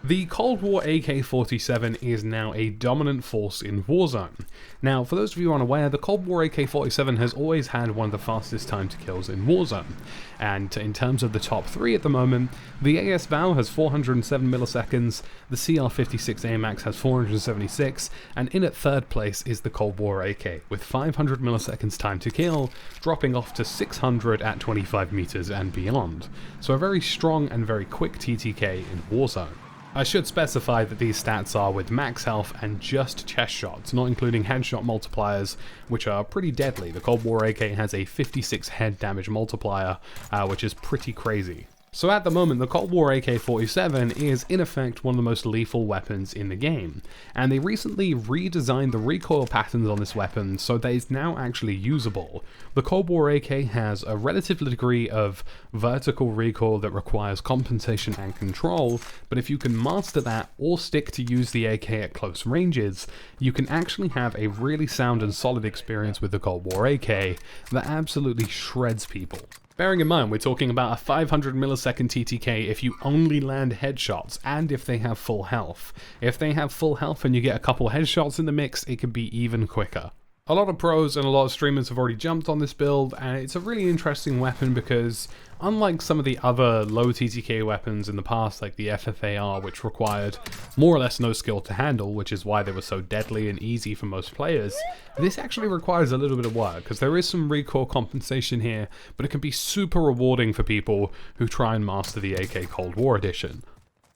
The Cold War AK47 is now a dominant force in Warzone. Now, for those of you unaware, the Cold War AK47 has always had one of the fastest time to kills in Warzone. And in terms of the top 3 at the moment, the AS Val has 407 milliseconds, the CR56 AMAX has 476, and in at third place is the Cold War AK, with 500 milliseconds time to kill, dropping off to 600 at 25 meters and beyond. So a very strong and very quick TTK in Warzone. I should specify that these stats are with max health and just chest shots, not including headshot multipliers, which are pretty deadly. The Cold War AK has a 56 head damage multiplier, which is pretty crazy. So at the moment, the Cold War AK47 is in effect one of the most lethal weapons in the game, and they recently redesigned the recoil patterns on this weapon so that it's now actually usable. The Cold War AK has a relative degree of vertical recoil that requires compensation and control, but if you can master that or stick to use the AK at close ranges, you can actually have a really sound and solid experience with the Cold War AK that absolutely shreds people. Bearing in mind, we're talking about a 500 millisecond TTK if you only land headshots and if they have full health. If they have full health and you get a couple headshots in the mix, it can be even quicker. A lot of pros and a lot of streamers have already jumped on this build, and it's a really interesting weapon because unlike some of the other low TTK weapons in the past, like the FFAR, which required more or less no skill to handle, which is why they were so deadly and easy for most players, this actually requires a little bit of work, because there is some recoil compensation here, but it can be super rewarding for people who try and master the AK Cold War Edition.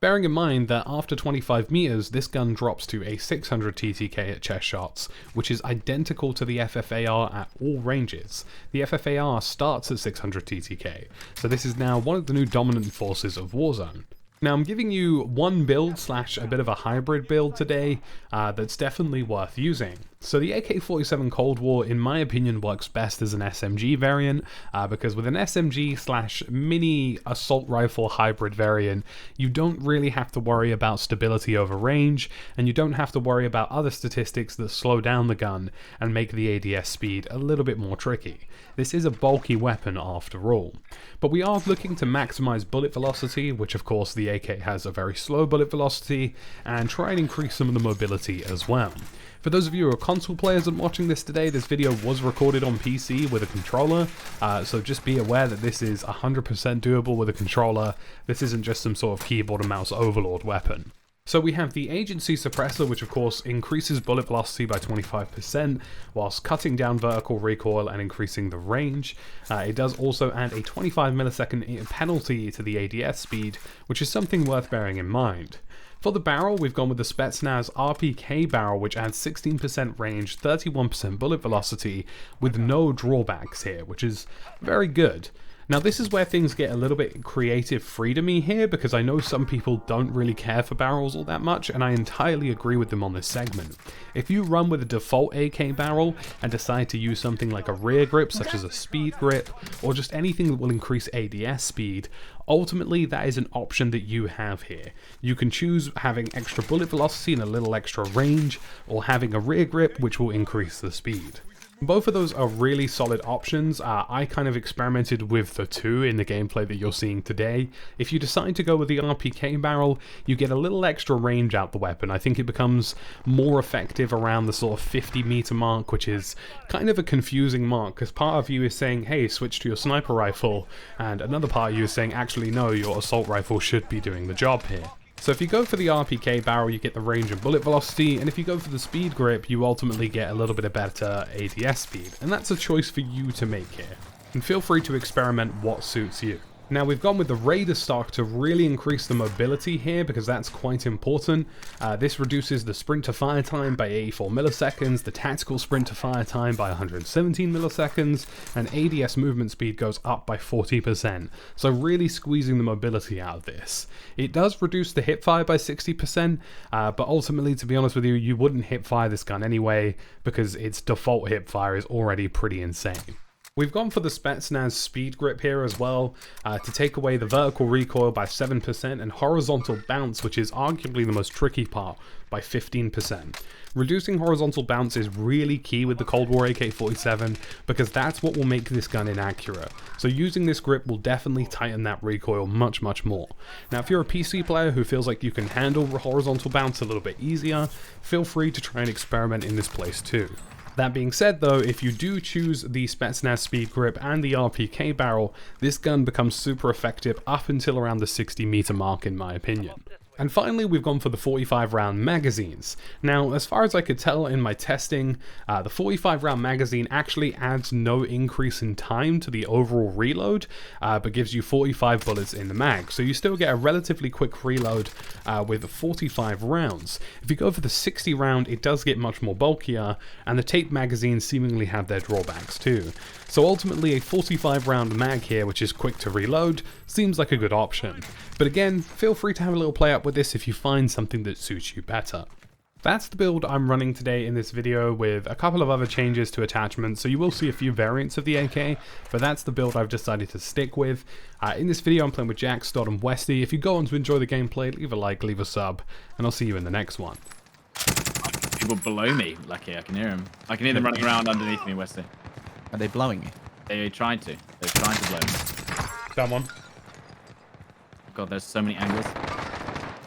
Bearing in mind that after 25 meters, this gun drops to a 600 TTK at chest shots, which is identical to the FFAR at all ranges. The FFAR starts at 600 TTK, so this is now one of the new dominant forces of Warzone. Now I'm giving you one build slash a bit of a hybrid build today that's definitely worth using. So the AK-47 Cold War, in my opinion, works best as an SMG variant, because with an SMG slash mini assault rifle hybrid variant, you don't really have to worry about stability over range, and you don't have to worry about other statistics that slow down the gun and make the ADS speed a little bit more tricky. This is a bulky weapon after all. But we are looking to maximize bullet velocity, which of course the AK has a very slow bullet velocity, and try and increase some of the mobility as well. For those of you who are console players and watching this today, this video was recorded on PC with a controller, so just be aware that this is 100% doable with a controller. This isn't just some sort of keyboard and mouse overlord weapon. So we have the agency suppressor, which of course increases bullet velocity by 25% whilst cutting down vertical recoil and increasing the range. It does also add a 25 millisecond penalty to the ADS speed, which is something worth bearing in mind. For the barrel, we've gone with the Spetsnaz RPK barrel, which adds 16% range, 31% bullet velocity, with no drawbacks here, which is very good. Now this is where things get a little bit creative freedomy here, because I know some people don't really care for barrels all that much, and I entirely agree with them on this segment. If you run with a default AK barrel and decide to use something like a rear grip, such as a speed grip, or just anything that will increase ADS speed, ultimately that is an option that you have here. You can choose having extra bullet velocity and a little extra range, or having a rear grip which will increase the speed. Both of those are really solid options. I kind of experimented with the two in the gameplay that you're seeing today. If you decide to go with the RPK barrel, you get a little extra range out the weapon. I think it becomes more effective around the sort of 50 meter mark, which is kind of a confusing mark, because part of you is saying, hey, switch to your sniper rifle, and another part of you is saying, actually no, your assault rifle should be doing the job here. So if you go for the RPK barrel, you get the range and bullet velocity, and if you go for the speed grip, you ultimately get a little bit of better ADS speed, and that's a choice for you to make here. And feel free to experiment what suits you. Now we've gone with the Raider stock to really increase the mobility here, because that's quite important. This reduces the sprint to fire time by 84 milliseconds, the tactical sprint to fire time by 117 milliseconds, and ADS movement speed goes up by 40%. So really squeezing the mobility out of this. It does reduce the hipfire by 60%, but ultimately, to be honest with you, you wouldn't hipfire this gun anyway, because its default hipfire is already pretty insane. We've gone for the Spetsnaz speed grip here as well, to take away the vertical recoil by 7% and horizontal bounce, which is arguably the most tricky part, by 15%. Reducing horizontal bounce is really key with the Cold War AK47 because that's what will make this gun inaccurate. So using this grip will definitely tighten that recoil much more. Now if you're a PC player who feels like you can handle horizontal bounce a little bit easier, feel free to try and experiment in this place too. That being said though, if you do choose the Spetsnaz speed grip and the RPK barrel, this gun becomes super effective up until around the 60-meter mark in my opinion. And finally, we've gone for the 45-round magazines. Now, as far as I could tell in my testing, the 45-round magazine actually adds no increase in time to the overall reload, but gives you 45 bullets in the mag. So you still get a relatively quick reload with 45 rounds. If you go for the 60 round, it does get much more bulkier, and the tape magazines seemingly have their drawbacks too. So ultimately, a 45 round mag here, which is quick to reload, seems like a good option. But again, feel free to have a little play up with this if you find something that suits you better. That's the build I'm running today in this video with a couple of other changes to attachments, so you will see a few variants of the AK, but that's the build I've decided to stick with. In this video I'm playing with Jack, Stott and Westy. If you go on to enjoy the gameplay, leave a like, leave a sub, and I'll see you in the next one. People below me, Lucky, I can hear them. I can hear them running around underneath me, Westy. Are they blowing you? They're trying to. They're trying to blow me. Someone. God, there's so many angles.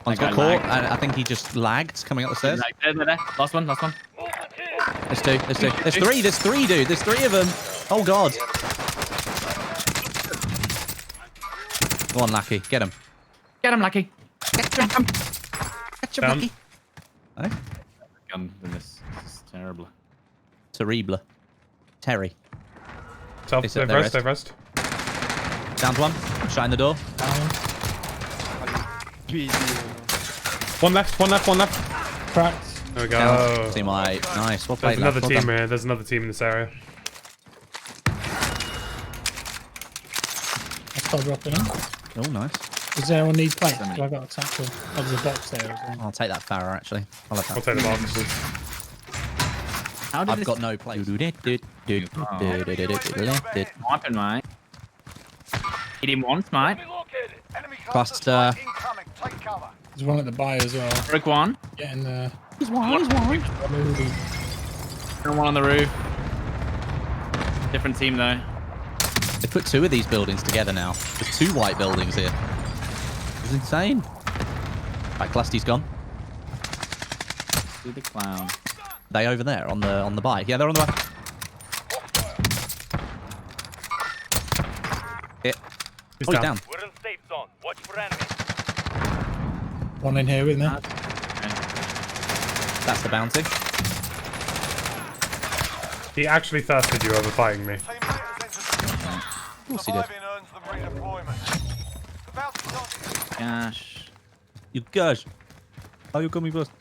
One's got caught, and I think he just lagged coming up the stairs. There. Last one. There's two. There's three, dude. There's three of them. Oh, God. Go on, Lucky. Get him. Get him, Lucky. Get him. Get him, Lucky. Oh? Gun in this is terrible. Terrible. Terry. They've rest. Down to one. Shut in the door. One left. Cracked. There we go. Team white. Nice. Well There's played, another lad. team here. There's another team in this area. I start dropping in. Oh, nice. Does anyone need plates? I've got a tackle. Oh, there's a box there as well. I'll take that Farah, actually. I'll have that. I'll take the box. How did I've this got no place. happen, mate? Hit him once, mate. Cluster. There's one at the buy as well. Broke one. Getting there. He's one. One on the roof. Different team, though. They put two of these buildings together now. There's two white buildings here. It's insane. Right, Clusty's gone. See the clown. They over there on the bike. Yeah, they're on the bike. Hit. He's Oh, he's down. We're in safe zone. Watch for enemy. One in here with me. That's the bounty. He actually thirsted you over fighting me. Of course he did. Gosh. You guys. Oh, you got me first.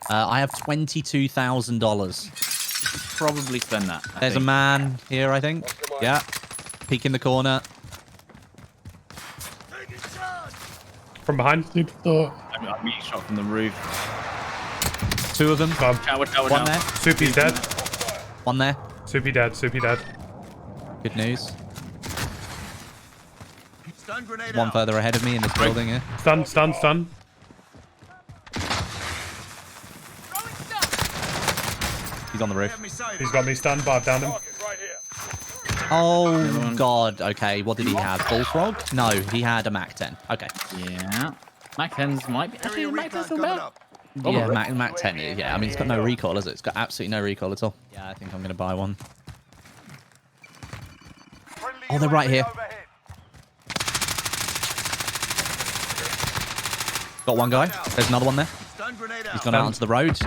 I have $22,000. Probably spend that. There's a man here, I think. Yeah. Peek in the corner. From behind. Super thought. I'm being shot from the roof. Two of them. Watch out. One there. Soupy's dead. One there. Soupy dead. Good news. One further ahead of me in this building here. Stun. He's on the roof. He's got me stunned, but I've downed him. Oh, God. Okay, what did he have? Bullfrog? No, he had a MAC-10. Okay. Yeah. Mac 10s might be. Actually, Mac 10s still better. Yeah, MAC-10. Yeah, I mean, it's got no recoil, has it? It's got absolutely no recoil at all. Yeah, I think I'm going to buy one. Oh, they're right here. Got one guy. There's another one there. He's gone out onto the road.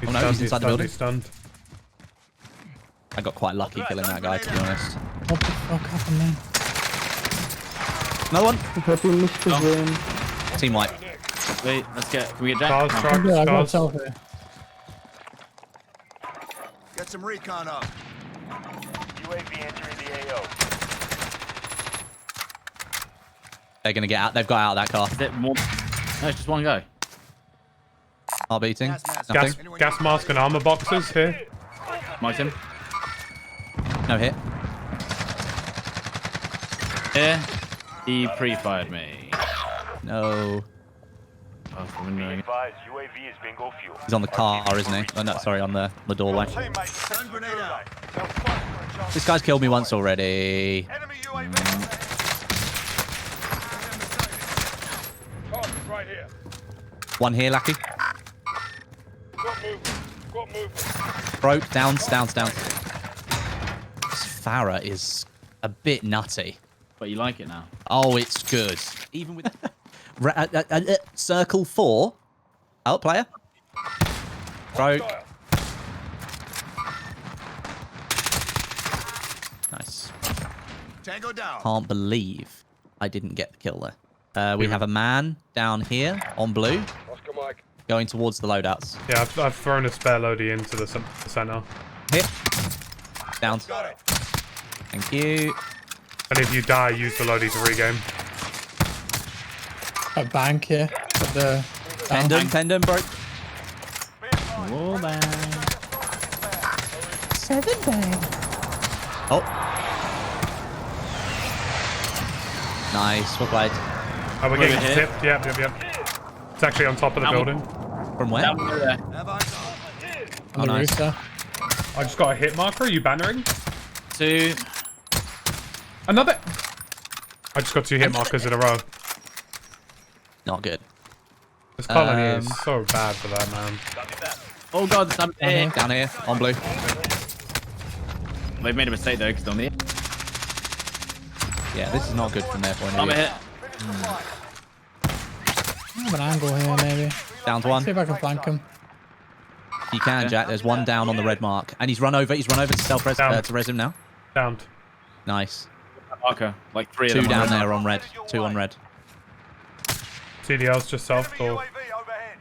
Oh no, he's inside the building. Stunned. I got quite lucky killing that guy, to be honest. What the fuck happened then? Another one. Team white. Wait, can we get Jack? Stars. Yeah, I got self here. Get some recon up. UAV entering the AO. They're going to get out. They've got out of that car. Is it more? No, it's just one guy. Are beating. Gas Nothing. Gas mask and armor boxes here. Marked him. No hit. Yeah. He pre-fired me. No. Oh, for Be windowing. advised, UAV is bingo fuel. He's on the car, isn't he? Oh, no, sorry, on the doorway. Teammates, Stun grenade out. they'll fight for a chance. This guy's killed me once already. Enemy UAV. Target right here. One here, Lucky. Got move. Got move. Broke. Downs. This Farah is a bit nutty. But you like it now. Oh, it's good. Even with circle 4. Out player. Broke. Nice. Tango down. Can't believe I didn't get the kill there. We have a man down here on blue, Oscar Mike. going towards the loadouts. Yeah, I've thrown a spare loadie into the center. Hit. Down. Got it. Thank you. And if you die, use the loadie to regame. A bank here. At the Pendant broke. Whoa, man. 7 bang. Oh. Nice. Well played. Oh, we're Wait, getting here? tipped. Yep. It's actually on top of the building. From where? Down there. Have eyes on. On the nice. roof there. I just got a hit marker. Are you bannering? 2. Another. I just got 2 hit markers in a row. Not good. This colony is so bad for that, man. Oh god, I'm here. Down here on blue. They've made a mistake though, because they're on the Yeah, this is not good from their point of I'm a view. hit. I have an angle here, maybe. Down to one. See if I can flank him. You can, Jack. There's one down on the red mark, and he's run over. He's run over to self-res Down. to res him now. Downed. Nice. Marker. Like 3 of 2 them. down there on red. 2 on red. CDL's just south. Or UAV overhead.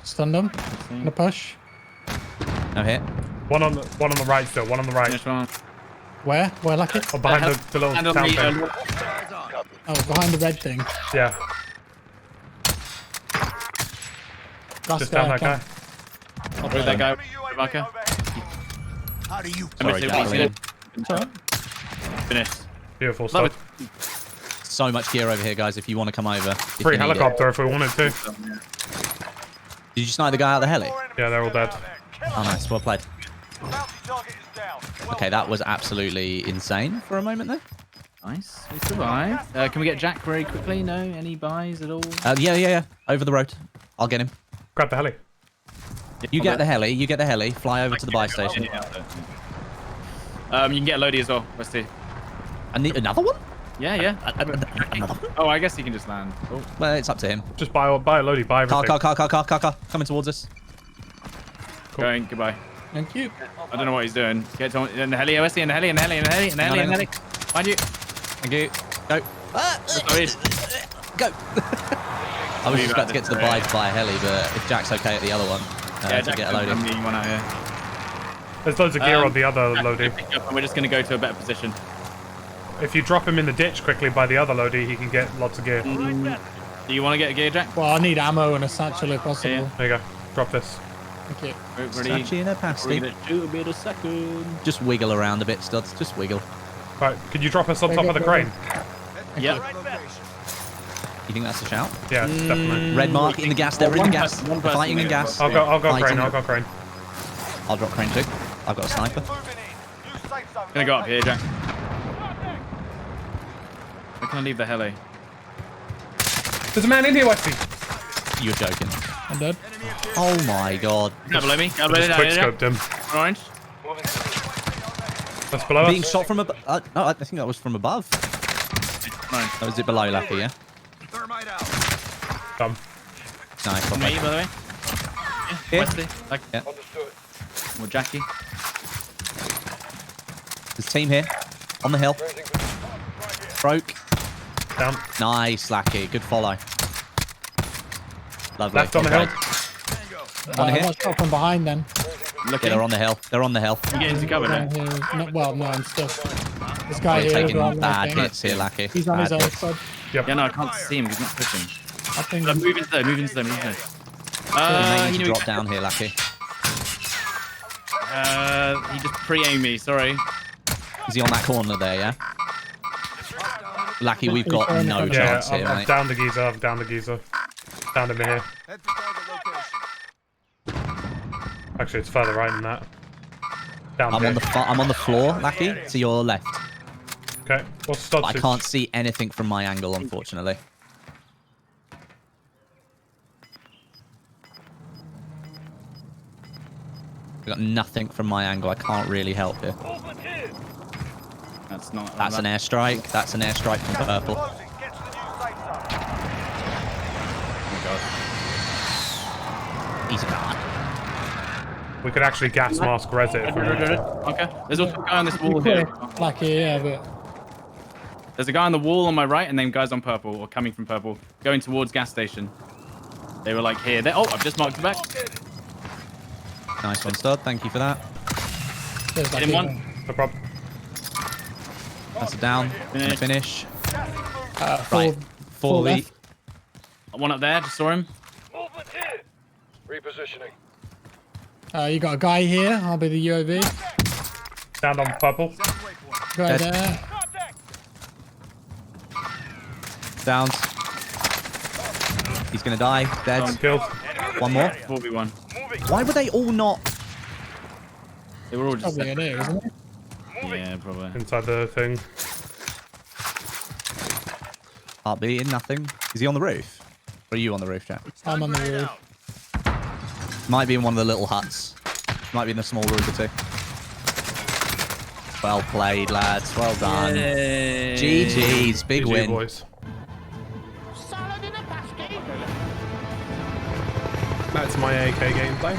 Stunned him. Gonna push. No hit. one on the right still. One on the right. Finish one. Where? Where, Lucky? Or behind the little Hand on town the, thing. Eyes on. Oh, behind the red thing. Yeah, Last just down that guy. Where's that guy? Enemy UAV Marker. overhead. How do you? Sorry, Jack. Finished. Beautiful Love stuff. So much gear over here, guys. If you want to come over. If Free you need it. helicopter if we wanted to. Did you snipe the guy out of the heli? Yeah, they're all dead. Oh, nice. Well played. Bounty target is down. Well Okay, that was absolutely insane for a moment there. Nice. We survived. Can we get Jack very quickly? No? Any buys at all? Yeah. Over the road. I'll get him. Grab the heli. You get the heli. You get the heli. Fly over to the buy station. You can get a loadie as well. Let's see. I need another one. Yeah. Another one? Oh, I guess he can just land. Oh. Well, it's up to him. Just buy a loadie. Buy everything. Car. Coming towards us. Going. Goodbye. Thank you. I don't know what he's doing. Get to in the heli, OSC, in the heli. Find you. Thank you. Go. Sorry. Go. I was just about to get to the buy to buy a heli, but if Jack's okay at the other one, Yeah, to Jack, get a loading. one out here. There's loads of gear on the other loadie. And we're just going to go to a better position. If you drop him in the ditch quickly by the other loadie, he can get lots of gear. Do you want to get a gear, Jack? Well, I need ammo and a satchel if possible. Yeah. There you go. Drop this. Thank you. Ready? Such in a pasty. Shoot a second. Just wiggle around a bit, studs. Just wiggle. Right, could you drop us on top of the crane? Yep. You think that's a shout? Yeah, definitely. Red mark in the gas. They're in the One gas. person- one They're fighting in person gas. I'll go Fighting. crane. I'll go crane. I'll drop crane too. I've got a sniper. moving in. New safe zone. Gonna go up here, Jack. Where can I leave the heli? There's a man in here, Westy. You're joking. I'm dead. Oh my god. Go below me. Go I below just quick scoped him. Orange. That's below Being us. shot from above. No, I think that was from above. Orange. Oh, is it below, Lucky, yeah? Thermite out. Dumb. Nice. Me, Okay. by the way. Here. Wesley. Like, Yeah. or Jackie. There's a team here. On the hill. Broke. Down. Nice, Lucky. Good follow. Lovely. Left on the hill. On I here. got shot from behind then. Yeah, Looking. they're on the hill. They're on the hill. You get into cover Down now. here. No, well, no, I'm still. This guy You're here as taking well, I bad think. hits here, Lucky. He's on his Bad own hits. side. Yeah, no, I can't see him. He's not pushing. I think Move into there. Move into there. You need to drop down here, Lucky. He just pre-aimed me. Sorry. Is he on that corner there, yeah? Lucky, we've got no Yeah, chance here, I've mate. downed the geezer. I've downed the geezer. Downed him here. Head to target location. Actually, it's further right than that. Down I'm here. on the floor, Lucky, to your left. Okay. What's the I can't see anything from my angle, unfortunately. We've got nothing from my angle. I can't really help here. That's not. That's an airstrike. That's an airstrike from purple. Closing. Get to the new safe zone. Oh my god. He's gone. We could actually gas mask res it if we wanted to. Okay. There's also a guy on this wall Yeah, here. lucky, yeah, but There's a guy on the wall on my right, and then guys on purple, or coming from purple, going towards gas station. They were like here. Oh, I've just marked it back. Nice one, stud. Thank you for that. there's Hit him one. No problem. That's a down. Gonna finish. Four, Right. 4 v. left. One up there. Just saw him. Movement here. Repositioning. You got a guy here. I'll be the UAV. Down on purple. Guy Dead. there. Contact. Downs. He's gonna die. Dead. Killed. One more. 4v1. Why were they all not? They were all just. Probably in here, isn't it? Yeah, probably. Inside the thing. Heartbeat in nothing. Is he on the roof? Or are you on the roof, Jack? I'm on the roof. Might be in one of the little huts. Might be in a small roof or two. Well played, lads. Well done. GG's. Big GG, win. boys. That's my AK gameplay.